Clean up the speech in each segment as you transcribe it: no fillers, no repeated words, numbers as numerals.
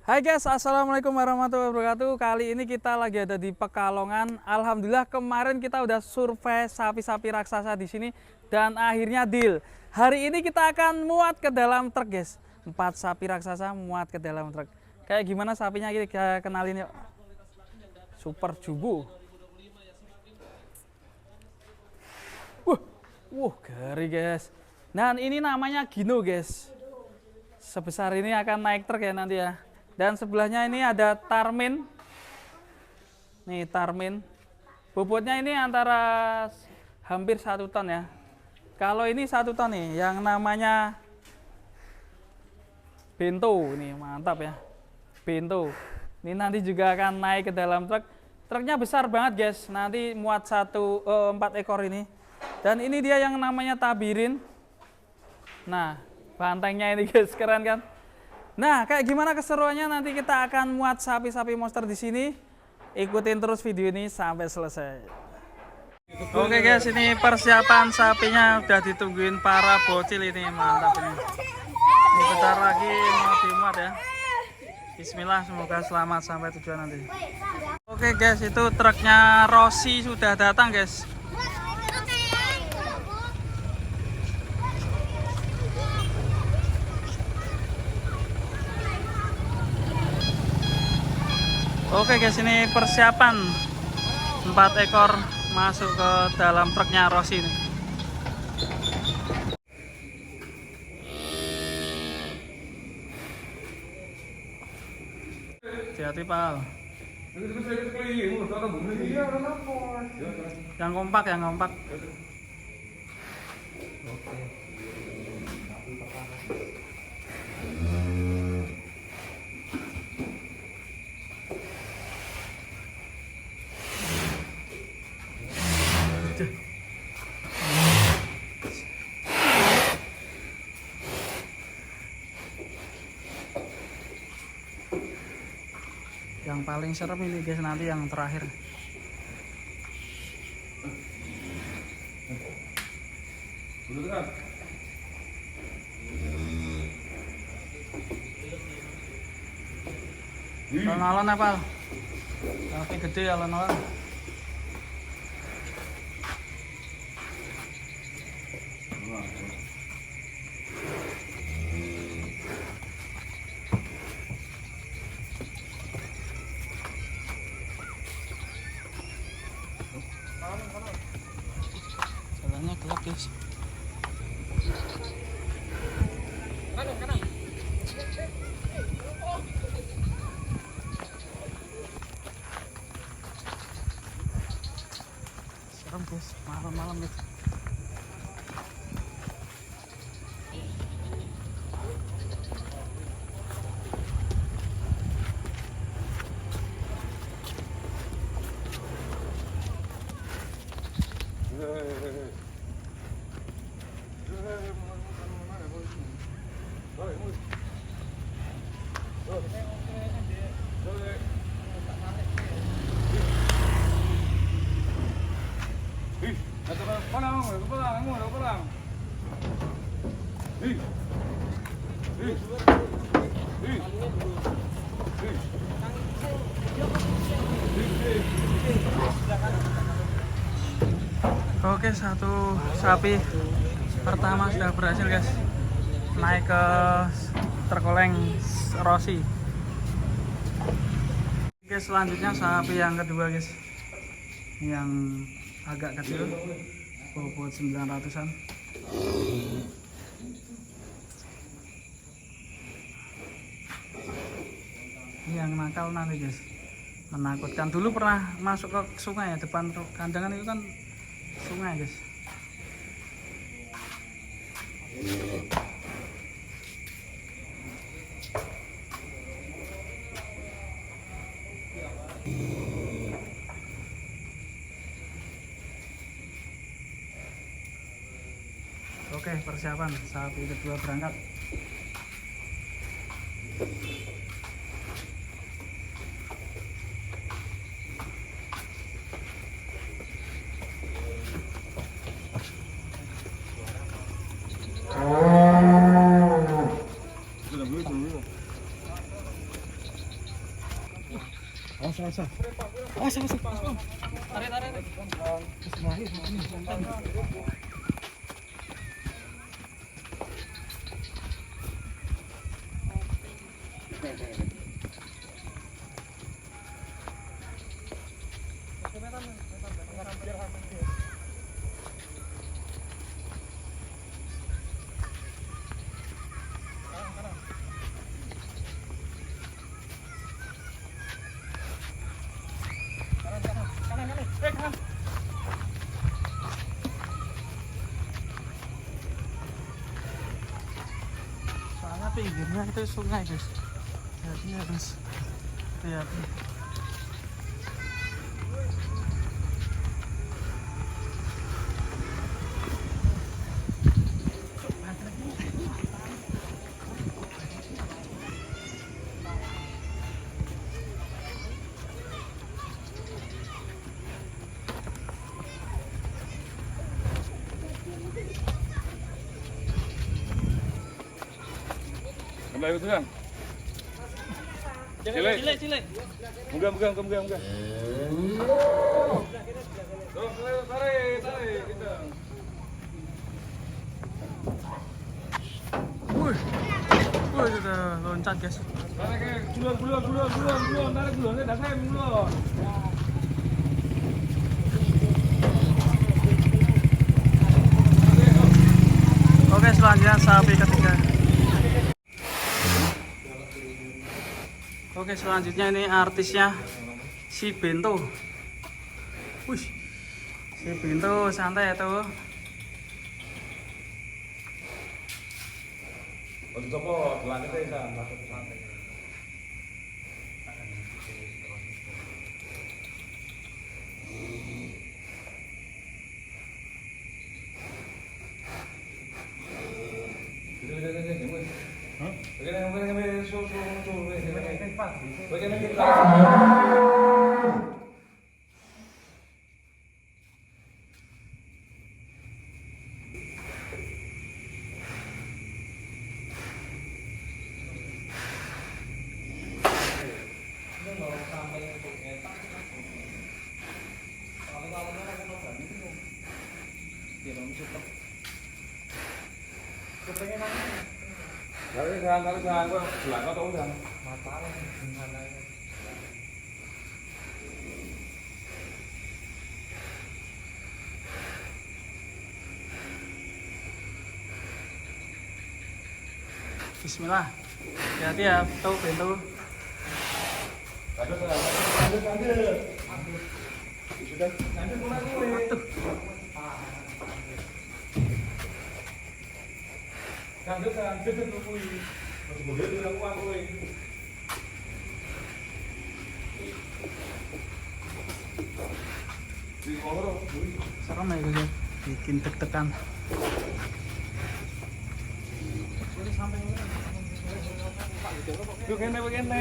Hai guys, assalamualaikum warahmatullahi wabarakatuh. Kali ini kita lagi ada di Pekalongan. Alhamdulillah kemarin kita udah survei sapi-sapi raksasa di sini dan akhirnya deal. Hari ini kita akan muat ke dalam truk guys. 4 sapi raksasa muat ke dalam truk. Kayak gimana sapinya kita kenalin yuk. Super jubu. Gari guys. Dan ini namanya Gino guys. Sebesar ini akan naik truk ya nanti ya. Dan sebelahnya ini ada Tarmin. Nih Tarmin. Bobotnya ini antara hampir 1 ton ya. Kalau ini 1 ton nih, yang namanya Bento. Nih mantap ya. Bento. Ini nanti juga akan naik ke dalam truk. Truknya besar banget guys. Nanti muat 4 ekor ini. Dan ini dia yang namanya Tabirin. Nah, bantengnya ini guys, keren kan? Nah, kayak gimana keseruannya nanti kita akan muat sapi-sapi monster di sini. Ikutin terus video ini sampai selesai. Oke guys, ini persiapan sapinya udah ditungguin para bocil ini, mantap ini. Ini bentar lagi mau dimuat ya. Bismillah, semoga selamat sampai tujuan nanti. Oke guys, itu truknya Rossi sudah datang guys. Oke guys, ini persiapan 4 ekor masuk ke dalam truknya Rossi ini. Hati-hati Pal. Yang kompak, yang kompak. Yang paling serem ini guys, nanti yang terakhir. Alon-alon apa? Tapi gede alon-alon. Jalannya gelap guys. Serem guys, malam-malam guys. Oke, 1 sapi pertama sudah berhasil guys naik ke truk oleng Rossi. Oke, selanjutnya sapi yang kedua guys, yang agak kecil, bobot 900-an. Ini yang nakal nanti guys, menakutkan. Dulu pernah masuk ke sungai ya, depan kandangan itu kan sungai guys. Oke, persiapan sapi kedua berangkat. Awas. Tarik. Kanan. Soalnya pinggirnya itu sungai, guys. Jadi harus hati-hati. Kembali itu kan? Cilik. Munggah. Terus tarik kita. Wih, sudah loncat, guys. Tarik gulung, tarik gulungnya dah saya gulung. Oke, selanjutnya sapi ketiga. Oke, selanjutnya ini artisnya si Bento. Wih, si Bento santai tuh. Untuk copot, lanjut ya, santai. Tarik jangan, gua belakang atau udah. Masalah gimana ini? Bismillah. Hati-hati ya, tuh Bento. Lanjut. Sudah, lanjut mulai gue. Lanjut gue. Kemudian dilakukan gue. Di kolor, Serem ya, guys. Bikin deg-degan. Begini karena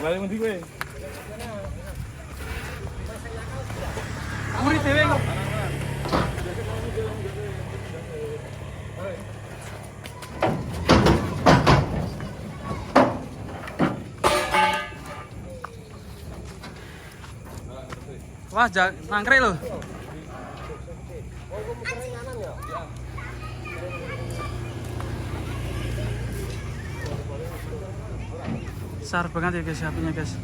Lari mesti gue. Murid dewe kok. Wah, nangkre loh. Besar banget ya guys, apinya guys.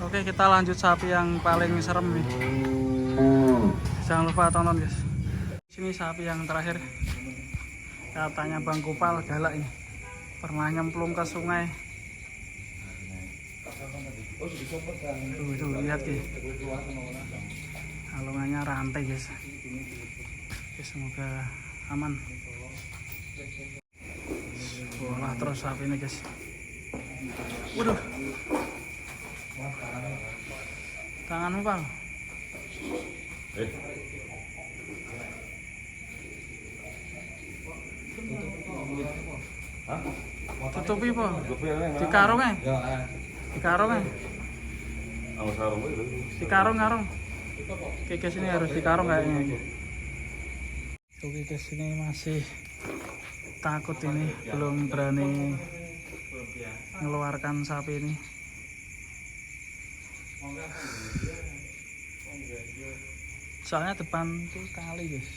Oke, kita lanjut sapi yang paling serem nih. Jangan lupa tonton guys. Sini sapi yang terakhir. Katanya Bang Kupal galak ini. Pernah nyemplung ke sungai. Tuh lihat guys. Alungannya rantai guys. Oke, semoga aman. Bola terus sapi ini guys. Waduh. Tanganmu Bang. Tutupi po. Di karung ya? Di karung ya? Di karung. Oke guys, ini harus di karung kayaknya. Oke guys, ini masih takut ini, belum berani mengeluarkan sapi ini. Soalnya depan tuh kali guys.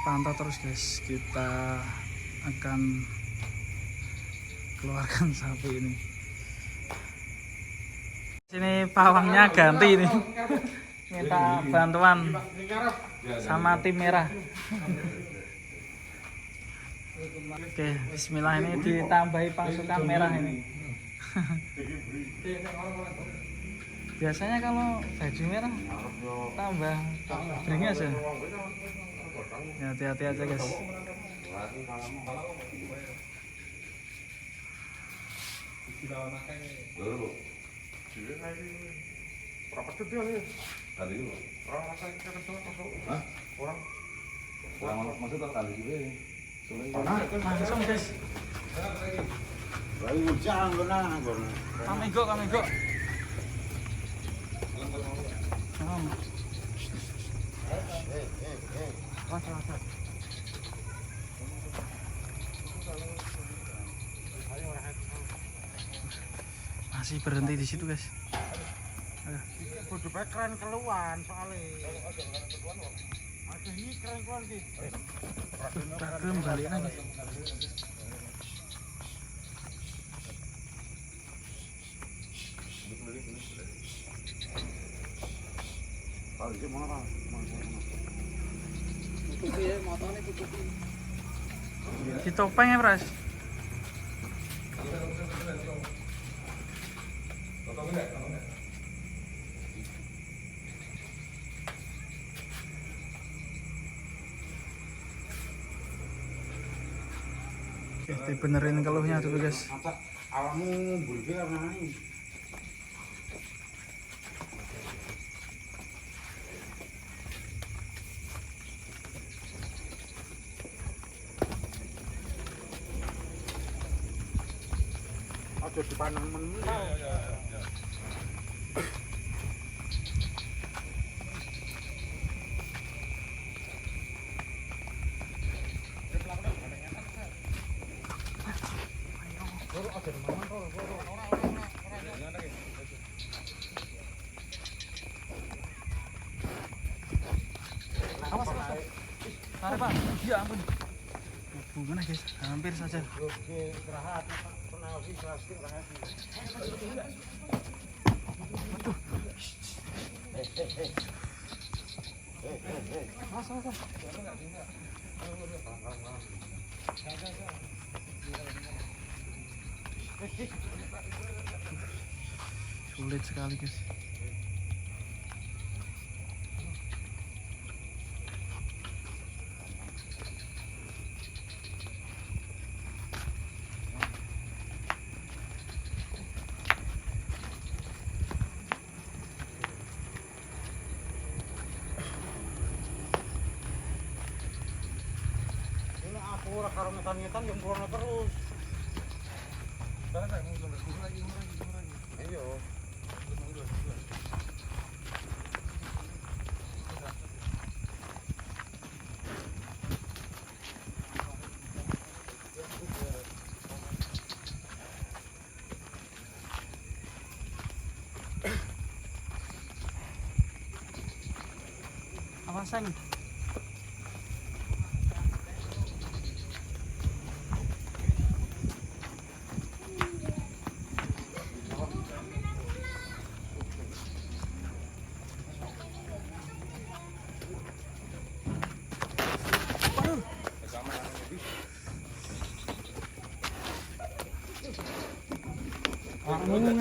Pantau terus guys, kita akan keluarkan sapi ini. Sini pawangnya ganti ini. Minta bantuan sama tim merah. Oke, bismillah, ini ditambahi pasukan merah ini. Biasanya kalau baju merah tambah beringas ya. Ya, hati-hati aja guys. Langsung guys. Kami go. Masih berhenti di situ guys. Kudu keren keluar soalnya. Ada ini keren keluar sih. Tragem balik lagi. Di topeng ya Pras. Oke, dibenerin keluhnya dulu guys. Awakmu mburi karena ini. Aja dipanen mental. Tarik Pak, ya ampun. Gimana guys, hampir saja. Sulit sekali guys. Ora karo ngetan-ngetan yang burono terus. Sekarang mau lagi. Ayo. Awasan.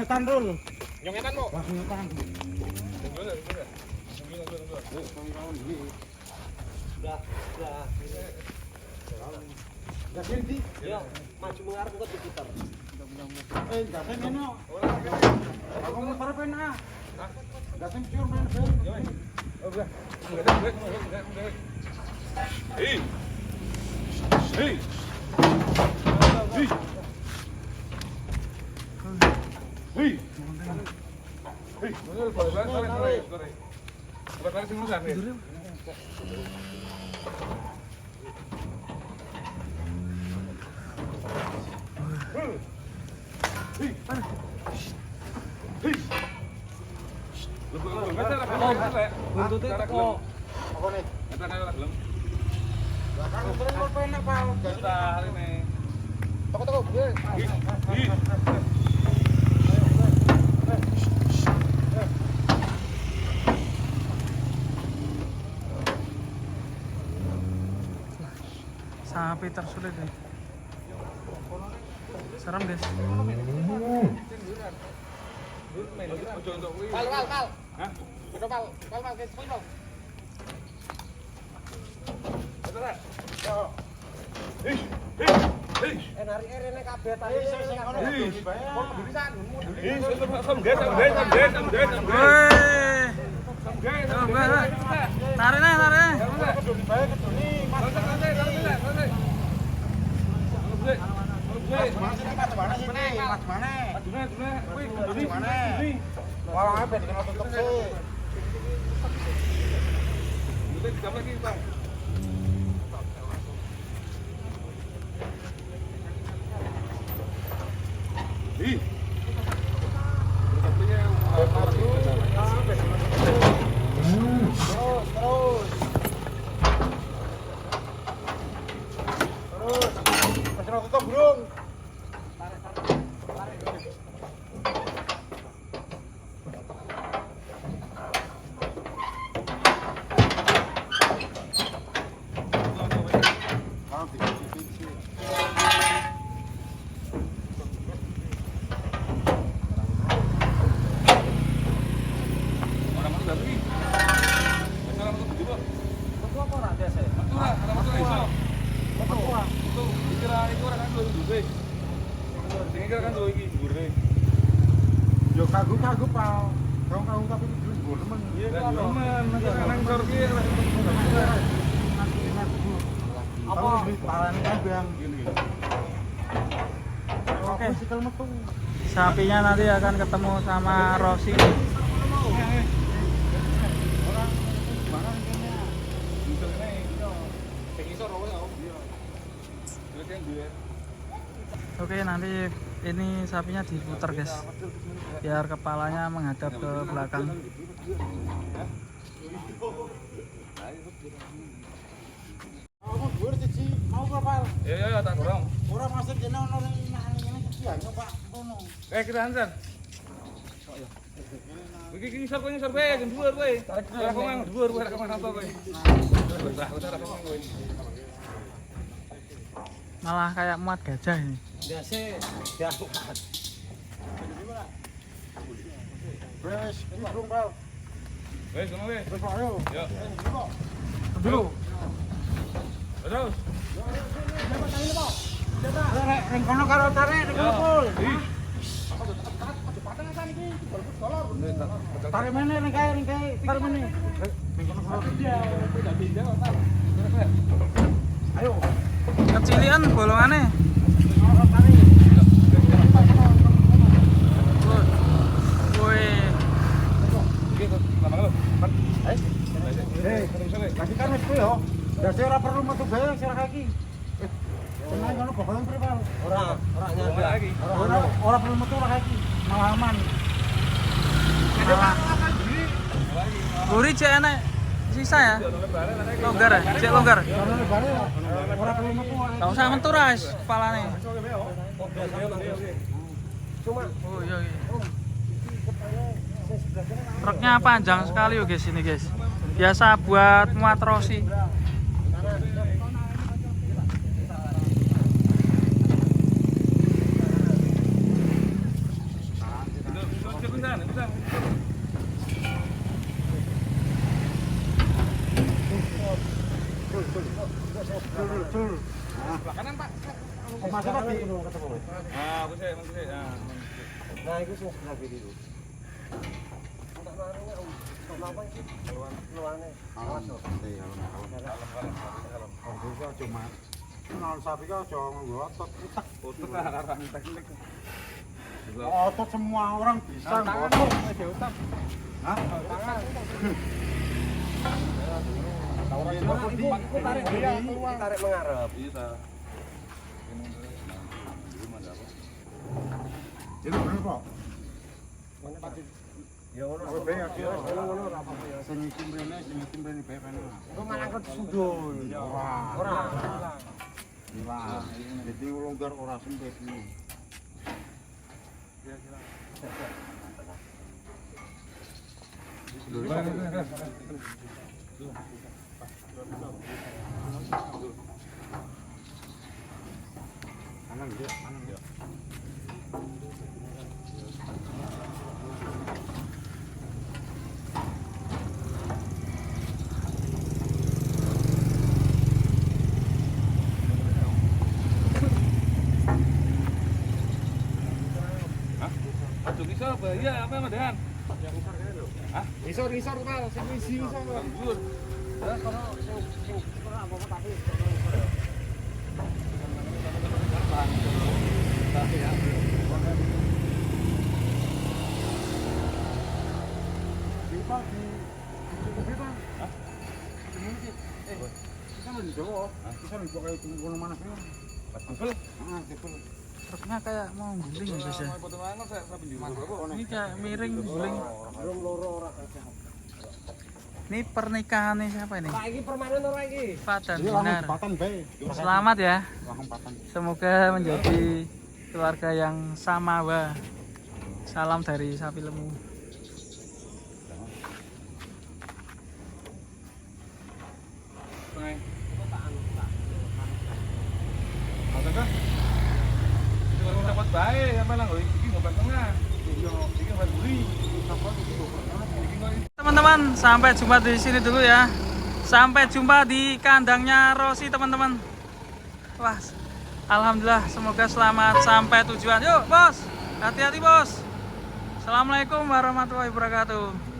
ngetan Rul. Nyongetan kok. Wah ngetan. Udah sini. Ya, maju mengarep kok diputar. Gasen ini. Aku muter pena. Gasen cium main ben. Oh, udah. Hei. Hei. Hei. Hei. Hei, balik sini kan ya? Buntutnya kok. Apa nih? Kita kan belum. Kan muter pena Pak. Kita hari ini. Toko gue. Ih. Sapi tersulit nih. Serem guys. Pal. Hah? Udah pal, guys, pal. Betul. Hei. Nari rene kabeh tadi sing ngono. Tarik nih. Yo kagum Pak. Kagum tapi gue temen. Iya, temen. Nang sorki. Apa parane kabeh gini. Oke. Sikil metu. Sapinya nanti akan ketemu sama Rosi. Oke, nanti ini sapinya diputar guys, biar kepalanya menghadap ke belakang. Kamu dhuwur siji mau Pak. Ya, tak kurang. Ora masuk kene ono ngene iki ya Pak ngono. Kita hantar. Iki ngisor kowe jam dhuwur kowe. Ora kok nang dhuwur kowe ora kemana apa kowe. Malah kayak muat gajah ini. Biasa diangkat. Wes, burung Pak. Wes, kono wes. Wes Pak yo. Ya. Dulu. Terus. Ning kono karo tarik ning kono pul. Tarik meneh ning kae tarik meneh. Ning kono karo. Ayo. Kecilian bolongannya. Woi. Kasih kan itu yo. Dadi ora perlu metu bae sira kaki. Tenang kono bokolan pripal. Ora nyanda. Ora perlu metu ora kaki. Malah aman. Gurih cek enak sisa ya. Longgar ya, cek longgar. Ora perlu metu. Gak usah mentur guys, kepalanya. Cuma Oh iya. Truknya panjang sekali yo guys ini guys. Biasa buat muat Rosi. betul. Sebelah kanan, Pak. Masuk lagi. Ah, aku sih, emang sih. Nah, itu sing sebelah kiri itu. Untuk naruhnya, kenapa sih? Keluarnya. Awas loh. Bisa cuma kenal sapi kau jangan ngotot utak. Otot lah arah teknik. Otot semua orang bisa ngotot. Ada utang. Hah? Tangan. Ibu Tarik dia keluar. Tarik mengarep. Bisa. Ini berapa? Ya ono. Oh, bae ya. Ono apa-apa ya. Sing iki mrene bae kan. Kok malah kok sudul. Ora. Gila. Jadi longgar ora sempit ini. Kanan dia, kanan dia. Aduh, bisa bahaya apa Madan? Isor Pak, sing isi isor. Banjur. Ya kalau sing ora apa-apa tapi Kita di kita. Hah? Kita mau di Jawa. Kita mau kayak tunggu mana sih? Betul. Betul. Truknya kayak mau guling ya guys ya. Potongan saya pinggir berapa? Ini kayak miring guling. belum loro ora. Ini pernikahannya siapa ini? Pak iki permanen ora iki? Pak dan Ini langsung Dinar. jembatan bae. Selamat ya. Langsung jembatan. Semoga menjadi keluarga yang samawa. Salam dari Sapi Lemu. Baik. Ada kah? Itu dapat baik, apa lah iki ngobat tengah. Iya, iki ngobat buri. Teman-teman, sampai jumpa di sini dulu ya. Sampai jumpa di kandangnya Rosi teman-teman. Wah, alhamdulillah semoga selamat sampai tujuan. Yuk bos, hati-hati bos. Assalamualaikum warahmatullahi wabarakatuh.